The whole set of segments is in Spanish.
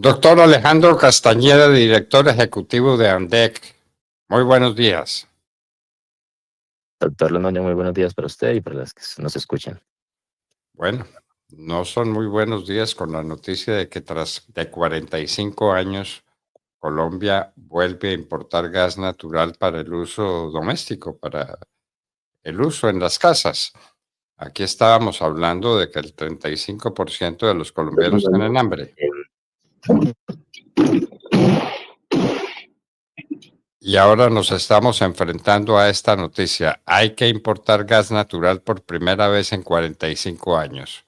Doctor Alejandro Castañeda, director ejecutivo de ANDEC. Muy buenos días. Doctor Londoño, muy buenos días para usted y para las que nos escuchan. Bueno, no son muy buenos días con la noticia de que tras 45 años, Colombia vuelve a importar gas natural para el uso doméstico, para el uso en las casas. Aquí estábamos hablando de que el 35% de los colombianos tienen hambre. Y ahora nos estamos enfrentando a esta noticia. Hay que importar gas natural por primera vez en 45 años.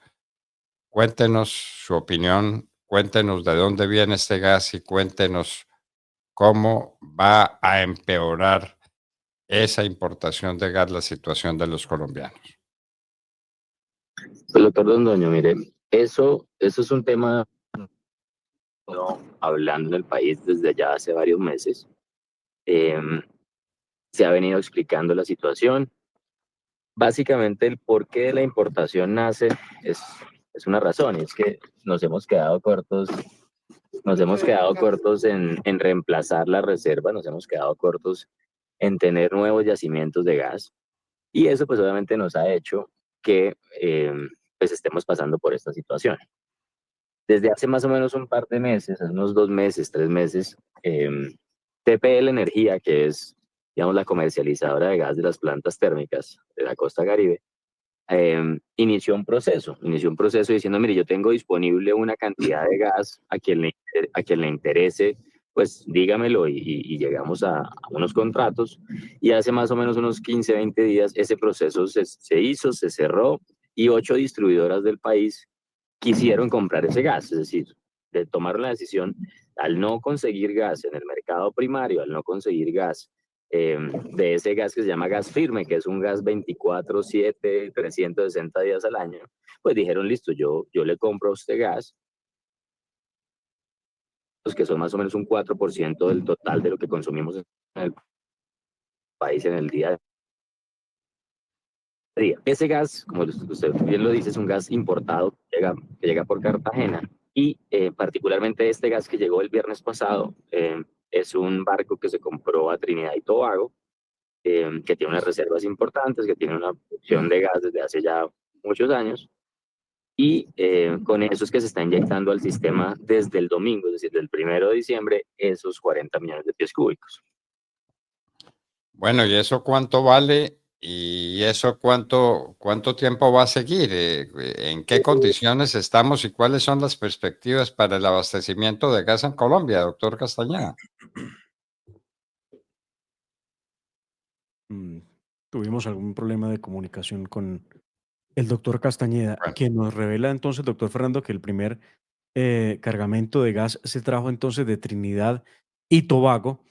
Cuéntenos su opinión, cuéntenos de dónde viene este gas y cuéntenos cómo va a empeorar esa importación de gas la situación de los colombianos. Pues, doctor Londoño, mire, eso es un tema hablando en el país desde ya hace varios meses. Se ha venido explicando la situación. Básicamente el porqué de la importación nace es una razón, y es que nos hemos quedado cortos en reemplazar la reserva, nos hemos quedado cortos en tener nuevos yacimientos de gas, y eso pues obviamente nos ha hecho que pues estemos pasando por esta situación. Desde hace más o menos un par de meses, unos 2 meses, 3 meses, TPL Energía, que es, digamos, la comercializadora de gas de las plantas térmicas de la costa Caribe, inició un proceso diciendo, mire, yo tengo disponible una cantidad de gas, a quien le interese, pues dígamelo, y llegamos a unos contratos, y hace más o menos unos 15, 20 días ese proceso se hizo, se cerró, y 8 distribuidoras del país quisieron comprar ese gas, es decir, de tomar la decisión, al no conseguir gas en el mercado primario, al no conseguir gas, de ese gas que se llama gas firme, que es un gas 24/7, 360 días al año, pues dijeron, listo, yo le compro a usted gas, pues que son más o menos un 4% del total de lo que consumimos en el país en el día a día. Ese gas, como usted bien lo dice, es un gas importado que llega por Cartagena, y particularmente este gas que llegó el viernes pasado es un barco que se compró a Trinidad y Tobago, que tiene unas reservas importantes, que tiene una producción de gas desde hace ya muchos años, y con eso es que se está inyectando al sistema desde el domingo, es decir, del 1 de diciembre, esos 40 millones de pies cúbicos. Bueno, ¿y eso cuánto vale? ¿Y eso cuánto tiempo va a seguir? ¿En qué condiciones estamos y cuáles son las perspectivas para el abastecimiento de gas en Colombia, doctor Castañeda? Tuvimos algún problema de comunicación con el doctor Castañeda, Bueno, que nos revela entonces, doctor Fernando, que el primer cargamento de gas se trajo entonces de Trinidad y Tobago,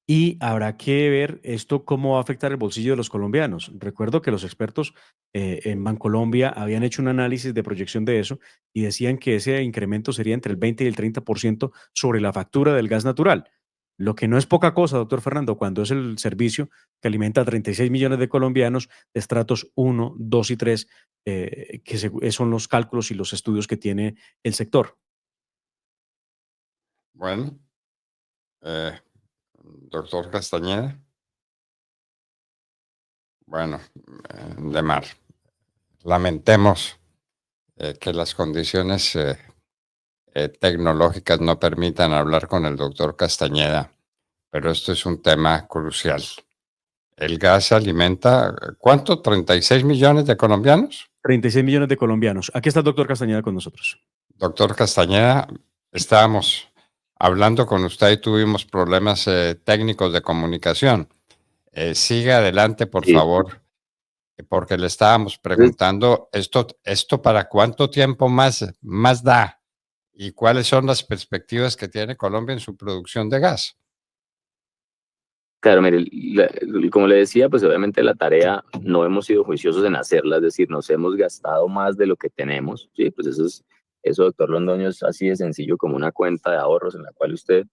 y habrá que ver esto cómo va a afectar el bolsillo de los colombianos. Recuerdo que los expertos en Bancolombia habían hecho un análisis de proyección de eso y decían que ese incremento sería entre el 20 y el 30% sobre la factura del gas natural. Lo que no es poca cosa, doctor Fernando, cuando es el servicio que alimenta a 36 millones de colombianos de estratos 1, 2 y 3, son los cálculos y los estudios que tiene el sector. bueno, eh, doctor Castañeda. Bueno, de mar. Lamentemos que las condiciones tecnológicas no permitan hablar con el doctor Castañeda, pero esto es un tema crucial. El gas alimenta, ¿cuánto? ¿36 millones de colombianos? 36 millones de colombianos. Aquí está el doctor Castañeda con nosotros. Doctor Castañeda, estábamos hablando con usted y tuvimos problemas técnicos de comunicación. Sigue adelante, por Sí. favor, porque le estábamos preguntando esto para cuánto tiempo más da y cuáles son las perspectivas que tiene Colombia en su producción de gas. Claro, mire, como le decía, pues obviamente la tarea no hemos sido juiciosos en hacerla, es decir, nos hemos gastado más de lo que tenemos, sí, pues eso, doctor Londoño, es así de sencillo como una cuenta de ahorros en la cual usted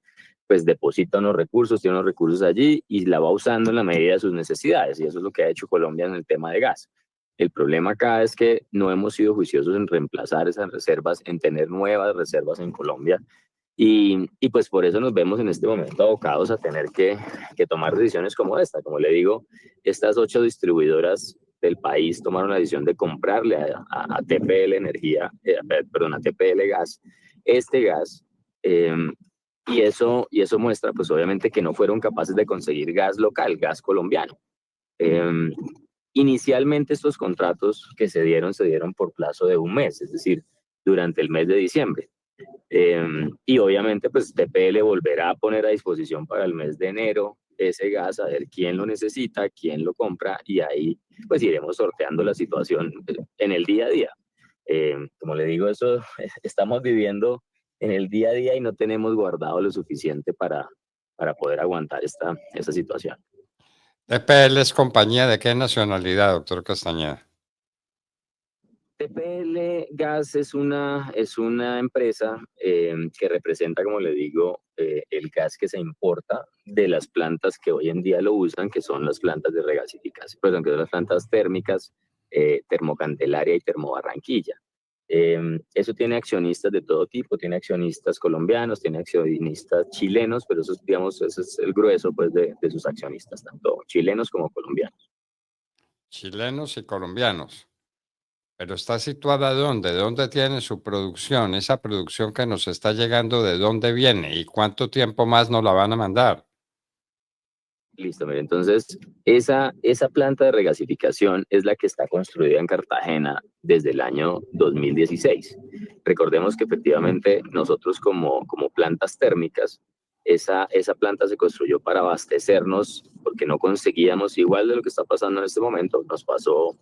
pues deposita unos recursos, tiene unos recursos allí y la va usando en la medida de sus necesidades, y eso es lo que ha hecho Colombia en el tema de gas. El problema acá es que no hemos sido juiciosos en reemplazar esas reservas, en tener nuevas reservas en Colombia, Y pues por eso nos vemos en este momento abocados a tener que tomar decisiones como esta. Como le digo, estas 8 distribuidoras del país tomaron la decisión de comprarle a TPL Energía, perdón, a TPL Gas, este gas. eh, y eso muestra, pues obviamente, que no fueron capaces de conseguir gas local, gas colombiano. Eh, Inicialmente estos contratos que se dieron por plazo de un mes, es decir, durante el mes de diciembre. Y obviamente, pues TPL volverá a poner a disposición para el mes de enero ese gas, a ver quién lo necesita, quién lo compra, y ahí pues iremos sorteando la situación en el día a día. Como le digo, eso estamos viviendo en el día a día y no tenemos guardado lo suficiente para poder aguantar esta situación. ¿TPL es compañía de qué nacionalidad, doctor Castañeda? TPL Gas es una empresa que representa, como le digo, el gas que se importa de las plantas que hoy en día lo usan, que son las plantas de regasificación, perdón, que son las plantas térmicas, Termocandelaria y Termobarranquilla. Eso tiene accionistas de todo tipo, tiene accionistas colombianos, tiene accionistas chilenos, pero eso, digamos, ese es el grueso pues, de sus accionistas, tanto chilenos como colombianos. Chilenos y colombianos. Pero está situada ¿dónde? ¿Dónde tiene su producción? Esa producción que nos está llegando, ¿de dónde viene? ¿Y cuánto tiempo más nos la van a mandar? Listo, mire, entonces esa planta de regasificación es la que está construida en Cartagena desde el año 2016. Recordemos que efectivamente nosotros como plantas térmicas, esa planta se construyó para abastecernos porque no conseguíamos, igual de lo que está pasando en este momento, nos pasó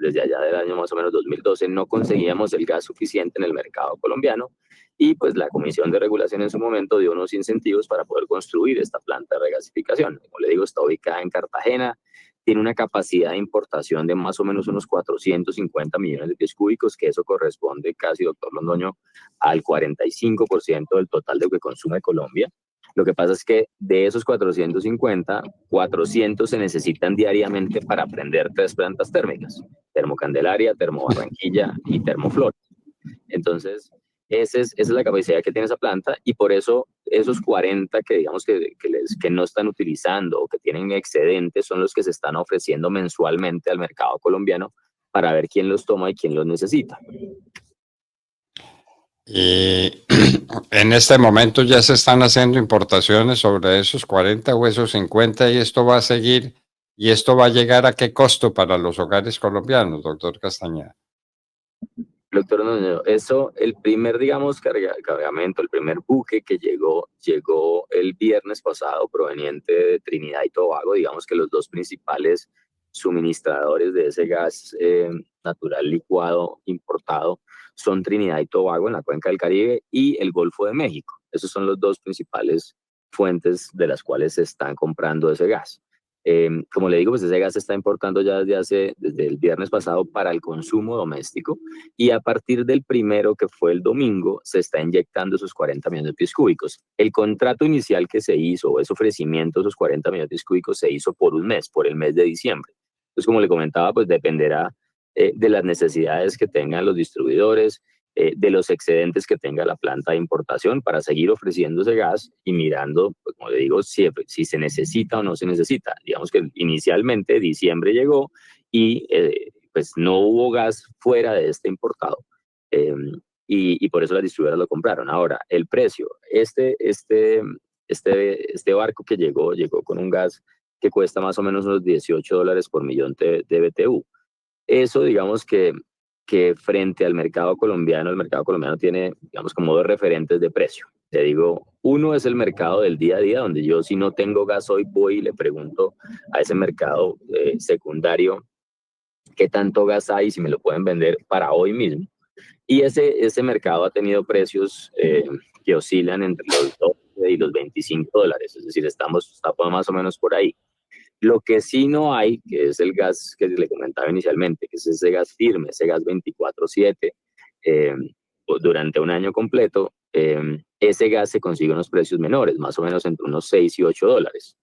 desde allá del año más o menos 2012, no conseguíamos el gas suficiente en el mercado colombiano y pues la Comisión de Regulación en su momento dio unos incentivos para poder construir esta planta de regasificación. Como le digo, está ubicada en Cartagena, tiene una capacidad de importación de más o menos unos 450 millones de pies cúbicos, que eso corresponde casi, doctor Londoño, al 45% del total de lo que consume Colombia. Lo que pasa es que de esos 450, 400 se necesitan diariamente para prender 3 plantas térmicas, Termocandelaria, Termobarranquilla y Termoflor. Entonces, esa es la capacidad que tiene esa planta y por eso esos 40 que digamos que no están utilizando o que tienen excedentes son los que se están ofreciendo mensualmente al mercado colombiano para ver quién los toma y quién los necesita. Y en este momento ya se están haciendo importaciones sobre esos 40 o esos 50 y esto va a seguir y esto va a llegar a qué costo para los hogares colombianos, doctor Castañeda. Doctor Nuño, eso, el primer, digamos, cargamento, el primer buque que llegó el viernes pasado proveniente de Trinidad y Tobago, digamos que los dos principales suministradores de ese gas natural licuado importado son Trinidad y Tobago en la cuenca del Caribe y el Golfo de México. Esos son los dos principales fuentes de las cuales se están comprando ese gas. Como le digo, pues ese gas se está importando ya desde el viernes pasado para el consumo doméstico y a partir del primero, que fue el domingo, se está inyectando esos 40 millones de pies cúbicos. El contrato inicial que se hizo, o ese ofrecimiento de esos 40 millones de pies cúbicos, se hizo por un mes, por el mes de diciembre. Entonces, como le comentaba, pues dependerá de las necesidades que tengan los distribuidores, de los excedentes que tenga la planta de importación para seguir ofreciendo ese gas y mirando, pues, como le digo, siempre si se necesita o no se necesita. Digamos que inicialmente diciembre llegó y pues no hubo gas fuera de este importado y por eso las distribuidoras lo compraron. Ahora, el precio, este barco que llegó con un gas que cuesta más o menos unos $18 por millón de BTU. Eso, digamos que frente al mercado colombiano, el mercado colombiano tiene, digamos, como dos referentes de precio. Te digo, uno es el mercado del día a día, donde yo si no tengo gas hoy voy y le pregunto a ese mercado secundario qué tanto gas hay, si me lo pueden vender para hoy mismo. Y ese mercado ha tenido precios que oscilan entre los 12 y los $25, es decir, está más o menos por ahí. Lo que sí no hay, que es el gas que le comentaba inicialmente, que es ese gas firme, ese gas 24/7, eh, durante un año completo, ese gas se consigue a unos precios menores, más o menos entre unos $6 y $8.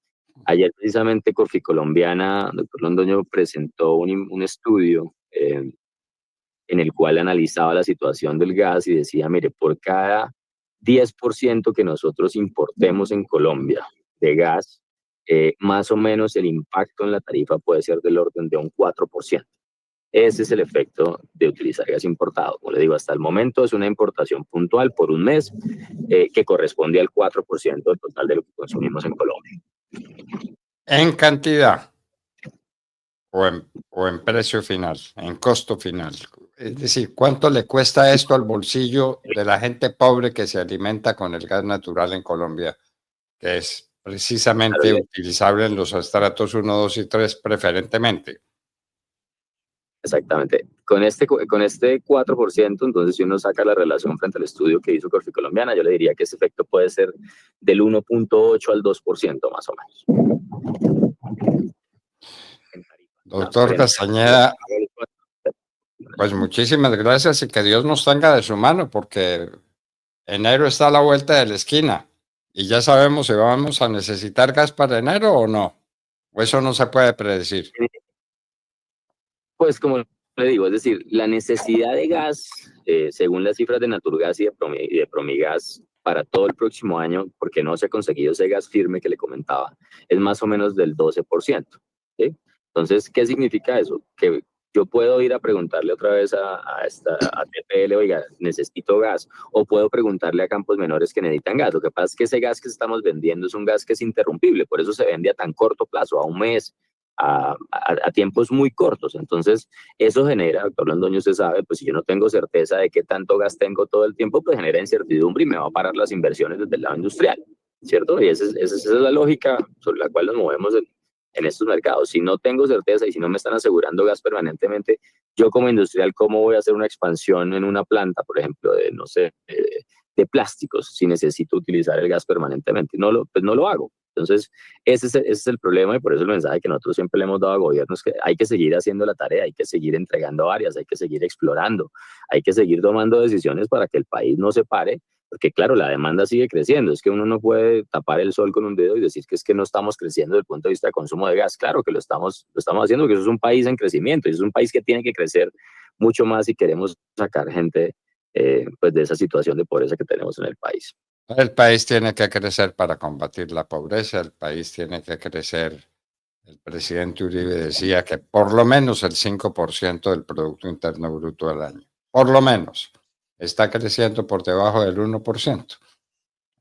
Ayer precisamente Colombiana, doctor Londoño, presentó un estudio en el cual analizaba la situación del gas y decía, mire, por cada 10% que nosotros importemos en Colombia de gas, más o menos el impacto en la tarifa puede ser del orden de un 4%. Ese es el efecto de utilizar gas importado. Como le digo, hasta el momento es una importación puntual por un mes que corresponde al 4% del total de lo que consumimos en Colombia. En cantidad o en precio final, en costo final. Es decir, ¿cuánto le cuesta esto al bolsillo de la gente pobre que se alimenta con el gas natural en Colombia, que es precisamente utilizable en los estratos 1, 2 y 3 preferentemente? Exactamente. Con este 4%, entonces si uno saca la relación frente al estudio que hizo Corfi Colombiana, yo le diría que ese efecto puede ser del 1.8 al 2% más o menos. Doctor Castañeda, pues muchísimas gracias y que Dios nos tenga de su mano, porque enero está a la vuelta de la esquina y ya sabemos si vamos a necesitar gas para enero o no. O eso no se puede predecir. Pues como le digo, es decir, la necesidad de gas, según las cifras de Naturgas y de Promigas para todo el próximo año, porque no se ha conseguido ese gas firme que le comentaba, es más o menos del 12%. ¿Sí? Entonces, ¿qué significa eso? Que yo puedo ir a preguntarle otra vez a TPL, oiga, necesito gas, o puedo preguntarle a Campos Menores que necesitan gas. Lo que pasa es que ese gas que estamos vendiendo es un gas que es interrumpible, por eso se vende a tan corto plazo, a un mes, a tiempos muy cortos. Entonces, eso genera, doctor Londoño, usted sabe, pues si yo no tengo certeza de qué tanto gas tengo todo el tiempo, pues genera incertidumbre y me va a parar las inversiones desde el lado industrial, ¿cierto? Y esa es la lógica sobre la cual nos movemos en estos mercados. Si no tengo certeza y si no me están asegurando gas permanentemente, yo como industrial, ¿cómo voy a hacer una expansión en una planta, por ejemplo, de, no sé, de plásticos, si necesito utilizar el gas permanentemente? Pues no lo hago. Entonces, ese es el problema y por eso el mensaje que nosotros siempre le hemos dado a gobiernos es que hay que seguir haciendo la tarea, hay que seguir entregando áreas, hay que seguir explorando, hay que seguir tomando decisiones para que el país no se pare, porque claro, la demanda sigue creciendo. Es que uno no puede tapar el sol con un dedo y decir que es que no estamos creciendo desde el punto de vista de consumo de gas. Claro que lo estamos haciendo, porque eso es un país en crecimiento y es un país que tiene que crecer mucho más si queremos sacar gente pues de esa situación de pobreza que tenemos en el país. El país tiene que crecer para combatir la pobreza, el país tiene que crecer. El presidente Uribe decía que por lo menos el 5% del Producto Interno Bruto al año, por lo menos, está creciendo por debajo del 1%.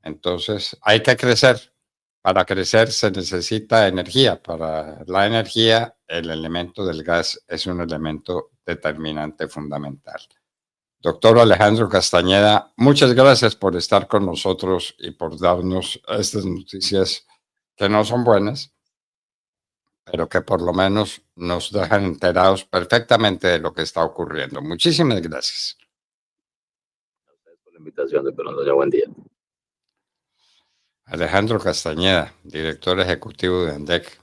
Entonces, hay que crecer. Para crecer se necesita energía. Para la energía, el elemento del gas es un elemento determinante fundamental. Doctor Alejandro Castañeda, muchas gracias por estar con nosotros y por darnos estas noticias que no son buenas, pero que por lo menos nos dejan enterados perfectamente de lo que está ocurriendo. Muchísimas gracias. Gracias por la invitación, doctor Londoño. Buen día. Alejandro Castañeda, director ejecutivo de ANDEC,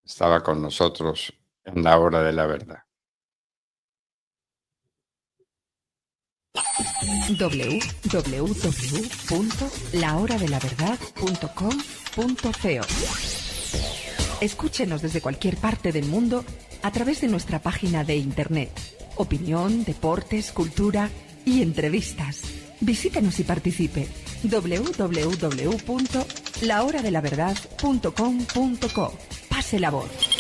estaba con nosotros en la hora de la verdad. www.lahoradelaverdad.com.co. Escúchenos desde cualquier parte del mundo a través de nuestra página de internet. Opinión, deportes, cultura y entrevistas. Visítenos y participe. www.lahoradelaverdad.com.co. Pase la voz.